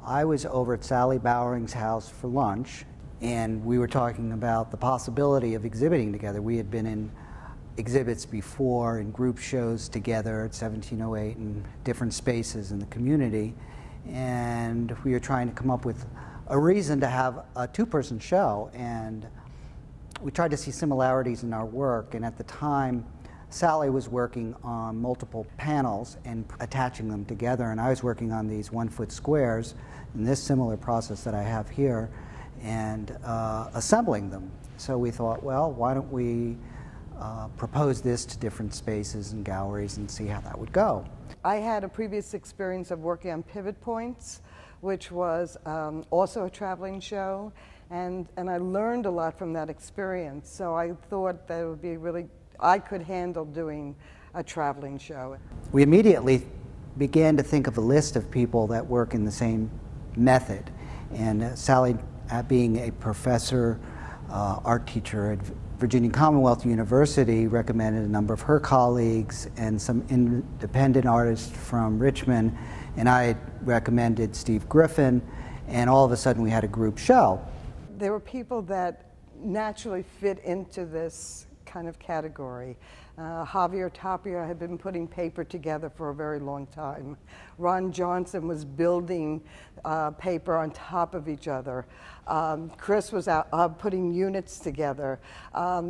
I was over at Sally Bowering's house for lunch, and we were talking about the possibility of exhibiting together. We had been in exhibits before, in group shows together at 1708 in different spaces in the community, and we were trying to come up with a reason to have a two-person show, and we tried to see similarities in our work. And at the time, Sally was working on multiple panels and attaching them together, and I was working on these 1-foot squares in this similar process that I have here, and assembling them. So we thought, well, why don't we propose this to different spaces and galleries and see how that would go. I had a previous experience of working on pivot points, which was also a traveling show, and I learned a lot from that experience. So I thought that it would be really, I could handle doing a traveling show. We immediately began to think of a list of people that work in the same method, and Sally, being a professor, art teacher at Virginia Commonwealth University, recommended a number of her colleagues and some independent artists from Richmond, and I recommended Steve Griffin, and all of a sudden we had a group show. There were people that naturally fit into this kind of category. Javier Tapia had been putting paper together for a very long time. Ron Johnson was building paper on top of each other. Chris was out putting units together.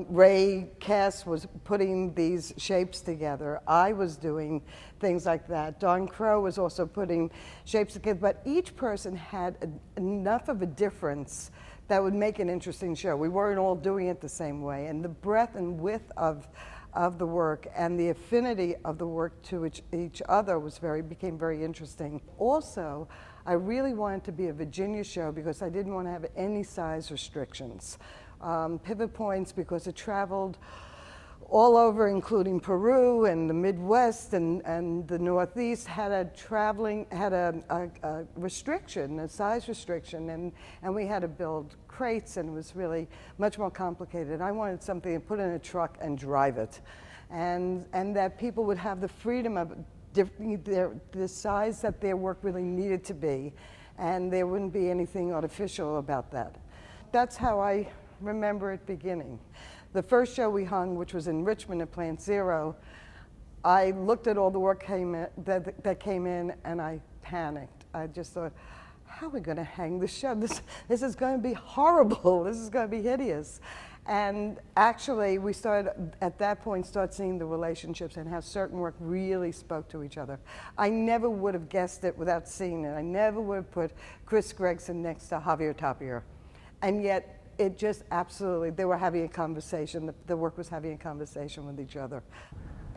Ray Cass was putting these shapes together. I was doing things like that. Don Crow was also putting shapes together, but each person had enough of a difference that would make an interesting show. We weren't all doing it the same way, and the breadth and width of the work and the affinity of the work to each other became very interesting. Also, I really wanted to be a Virginia show because I didn't want to have any size restrictions. Pivot points, because it traveled all over, including Peru and the Midwest and the Northeast, had a restriction, a size restriction, and we had to build crates, and it was really much more complicated. I wanted something to put in a truck and drive it, and that people would have the freedom of the size that their work really needed to be, and there wouldn't be anything artificial about that. That's how I remember it beginning. The first show we hung, which was in Richmond at Plant Zero, I looked at all the work that came in, and I panicked. I just thought, how are we going to hang this show? This is going to be horrible. This is going to be hideous. And actually, we started, at that point, seeing the relationships and how certain work really spoke to each other. I never would have guessed it without seeing it. I never would have put Chris Gregson next to Javier Tapia. And yet, it just absolutely, they were having a conversation, the work was having a conversation with each other.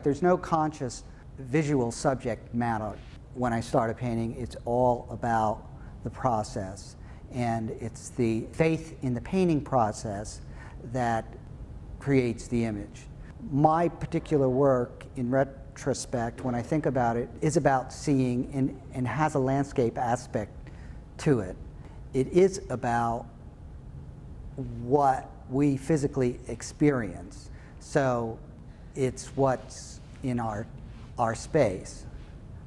There's no conscious visual subject matter when I started painting. It's all about the process, and it's the faith in the painting process that creates the image. My particular work, in retrospect, when I think about it, is about seeing and has a landscape aspect to it. It is about what we physically experience. So it's what's in our space.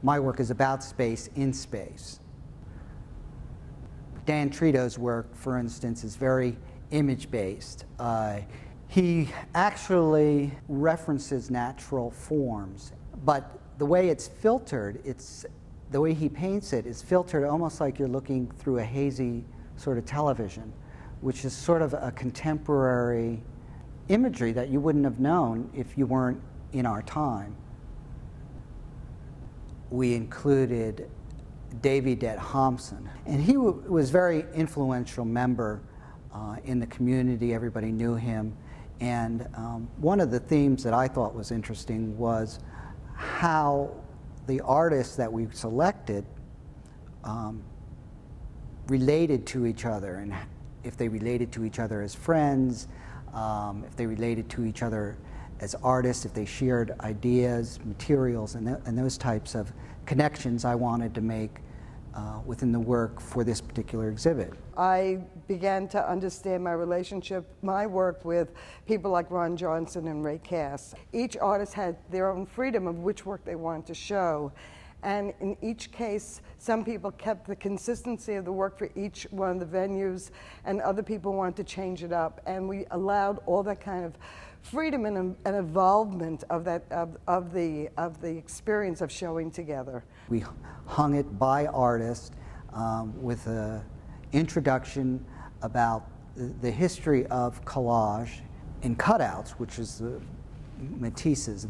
My work is about space in space. Dan Trito's work, for instance, is very image-based. He actually references natural forms, but the way it's filtered, the way he paints it is filtered almost like you're looking through a hazy sort of television, which is sort of a contemporary imagery that you wouldn't have known if you weren't in our time. We included Davy Det Thompson, and he was a very influential member in the community. Everybody knew him, and one of the themes that I thought was interesting was how the artists that we selected related to each other, and if they related to each other as friends, if they related to each other as artists, if they shared ideas, materials, and those types of connections I wanted to make within the work for this particular exhibit. I began to understand my work with people like Ron Johnson and Ray Cass. Each artist had their own freedom of which work they wanted to show, And in each case, some people kept the consistency of the work for each one of the venues, and other people wanted to change it up. And we allowed all that kind of freedom and involvement of that of the experience of showing together. We hung it by artist with an introduction about the history of collage in cutouts, which is the Matisse's.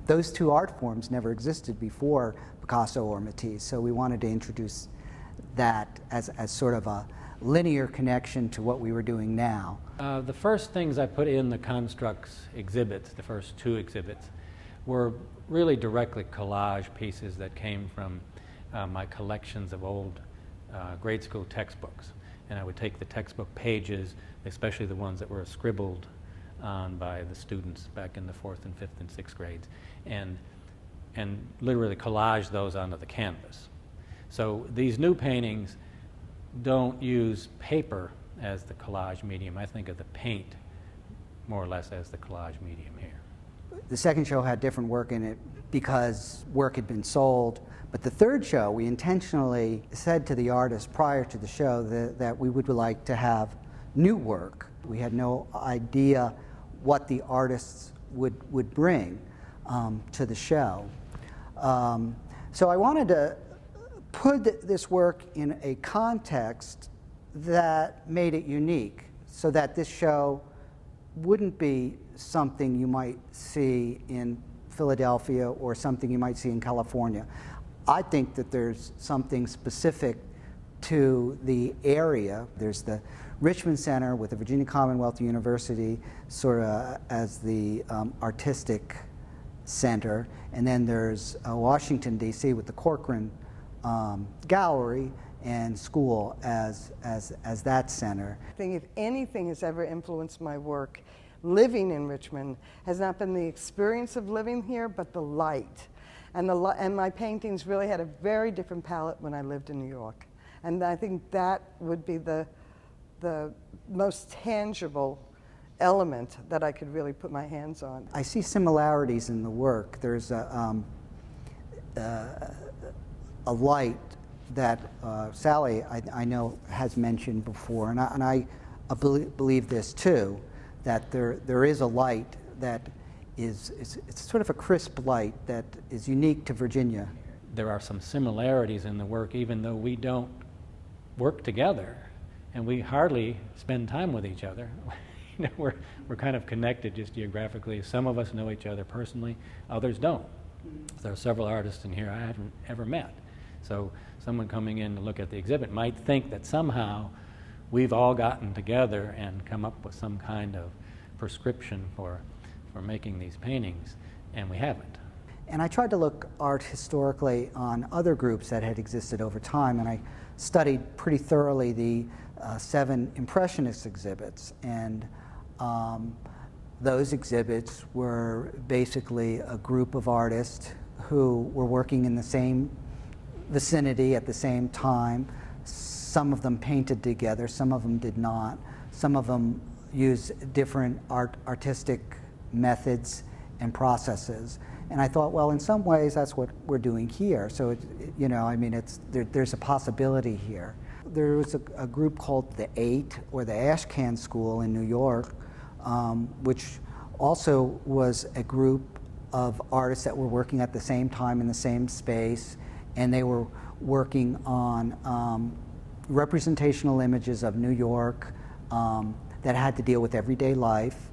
Those two art forms never existed before Picasso or Matisse, so we wanted to introduce that as sort of a linear connection to what we were doing now. The first things I put in the Constructs exhibits, the first two exhibits, were really directly collage pieces that came from my collections of old grade school textbooks. And I would take the textbook pages, especially the ones that were scribbled on by the students back in the 4th and 5th and 6th grades, and literally collage those onto the canvas. So these new paintings don't use paper as the collage medium. I think of the paint more or less as the collage medium here. The second show had different work in it because work had been sold, but the third show we intentionally said to the artist prior to the show that we would like to have new work. We had no idea what the artists would bring to the show. So I wanted to put this work in a context that made it unique, so that this show wouldn't be something you might see in Philadelphia or something you might see in California. I think that there's something specific to the area. There's the Richmond Center with the Virginia Commonwealth University sort of as the artistic center, and then there's Washington D.C. with the Courtland gallery and school as that center. I think if anything has ever influenced my work, living in Richmond has not been the experience of living here, but the light. And my paintings really had a very different palette when I lived in New York. And I think that would be the most tangible element that I could really put my hands on. I see similarities in the work. There's a light that Sally, I know, has mentioned before, and I believe this too, that there is a light that it's sort of a crisp light that is unique to Virginia. There are some similarities in the work, even though we don't work together and we hardly spend time with each other. You know, we're kind of connected just geographically. Some of us know each other personally, others don't. There are several artists in here I haven't ever met. So someone coming in to look at the exhibit might think that somehow we've all gotten together and come up with some kind of prescription for making these paintings, and we haven't. And I tried to look art historically on other groups that had existed over time, and I studied pretty thoroughly the 7 Impressionist exhibits, and those exhibits were basically a group of artists who were working in the same vicinity at the same time. Some of them painted together, some of them did not. Some of them used different artistic methods and processes. And I thought, well, in some ways, that's what we're doing here. So, you know, I mean, there's a possibility here. There was a group called the 8, or the Ashcan School in New York, which also was a group of artists that were working at the same time in the same space, and they were working on representational images of New York that had to deal with everyday life.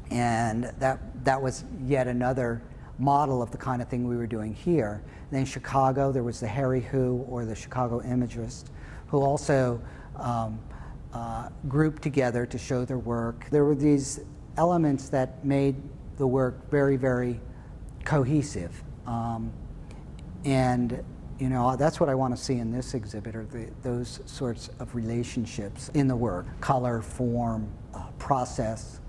And that was yet another model of the kind of thing we were doing here. And then in Chicago, there was the Harry Who, or the Chicago Imagist, who also grouped together to show their work. There were these elements that made the work very, very cohesive. And you know, that's what I want to see in this exhibit, are those sorts of relationships in the work: color, form, process.